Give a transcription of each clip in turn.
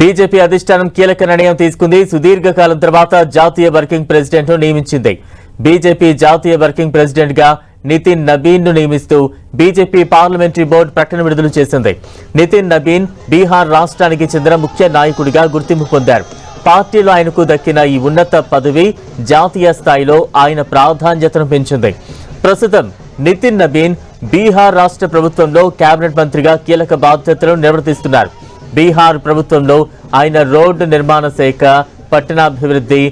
BJP అధిష్టానం కీలక నిర్ణయం తీసుకుంది. సుదీర్ఘకాలం తర్వాత జాతీయ వర్కింగ్ ప్రెసిడెంట్ ను నియమించింది. బీజేపీ జాతీయ వర్కింగ్ ప్రెసిడెంట్ గా నితిన్ నబీన్ ను నియమిస్తూ బీజేపీ పార్లమెంటరీ బోర్డు ప్రకటన విడుదల చేసింది. నితిన్ నబీన్ బీహార్ రాష్ట్రానికి చెందిన ముఖ్య నాయకుడిగా గుర్తింపు పొందారు. పార్టీలో ఆయనకు దక్కిన ఈ ఉన్నత పదవి జాతీయ స్థాయిలో ఆయన ప్రాధాన్యతను పెంచింది. ప్రస్తుతం నితిన్ నబీన్ బీహార్ రాష్ట్ర ప్రభుత్వంలో కేబినెట్ మంత్రిగా కీలక బాధ్యతలను నిర్వర్తిస్తున్నారు. బీహార్ ప్రభుత్వంలో ఆయన రోడ్డు నిర్మాణ శాఖ, పట్టణాభివృద్ధి,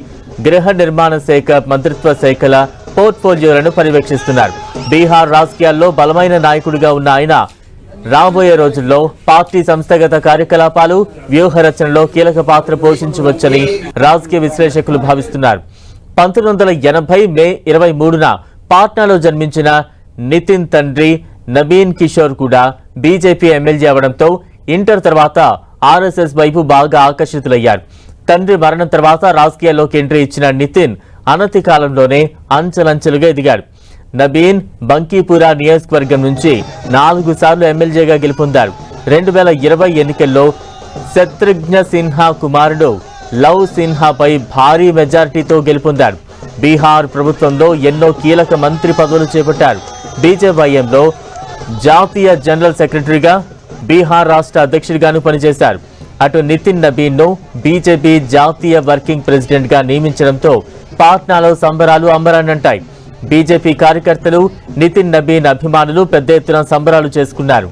గృహ నిర్మాణ శాఖ మంత్రిత్వ శాఖల పోర్ట్ఫోలియోలను పర్యవేక్షిస్తున్నారు. బీహార్ రాజకీయాల్లో బలమైన నాయకుడిగా ఉన్న ఆయన రాబోయే రోజుల్లో పార్టీ సంస్థాగత కార్యకలాపాలు, వ్యూహ రచనలో కీలక పాత్ర పోషించవచ్చని రాజకీయ విశ్లేషకులు భావిస్తున్నారు. 1980 మే 23న పాట్నాలో జన్మించిన నితిన్ తండ్రి నబీన్ కిషోర్ కూడా బీజేపీ ఎమ్మెల్యే అవడంతో ఇంటర్ తర్వాత ఆర్ఎస్ఎస్ వైపు బాగా ఆకర్షితులయ్యారు. తండ్రి మరణం తర్వాత రాజకీయాల్లోకి ఎంట్రీ ఇచ్చిన నితిన్ అనతి కాలంలోనే అంచెలంచెలుగా ఎదిగాడు. నబీన్ బంకీపురా నియోజకవర్గం నుంచి 4 సార్లు ఎమ్మెల్యేగా గెలుపొందారు. 2020 ఎన్నికల్లో శత్రుఘ్న సిన్హా కుమారుడు లవ్ సిన్హాపై భారీ మెజారిటీతో గెలుపొందారు. బీహార్ ప్రభుత్వంలో ఎన్నో కీలక మంత్రి పదవులు చేపట్టారు. బీజేవైఎంలో జాతీయ జనరల్ సెక్రటరీగా, బీహార్ రాష్ట్ర అధ్యక్షుడిగాను పనిచేశారు. అటు నితిన్ నబీన్ ను బీజేపీ జాతీయ వర్కింగ్ ప్రెసిడెంట్ గా నియమించడంతో పాట్నాలో సంబరాలు అంబరాన్నంటాయి. బీజేపీ కార్యకర్తలు, నితిన్ నబీన్ అభిమానులు పెద్ద ఎత్తున సంబరాలు చేసుకున్నారు.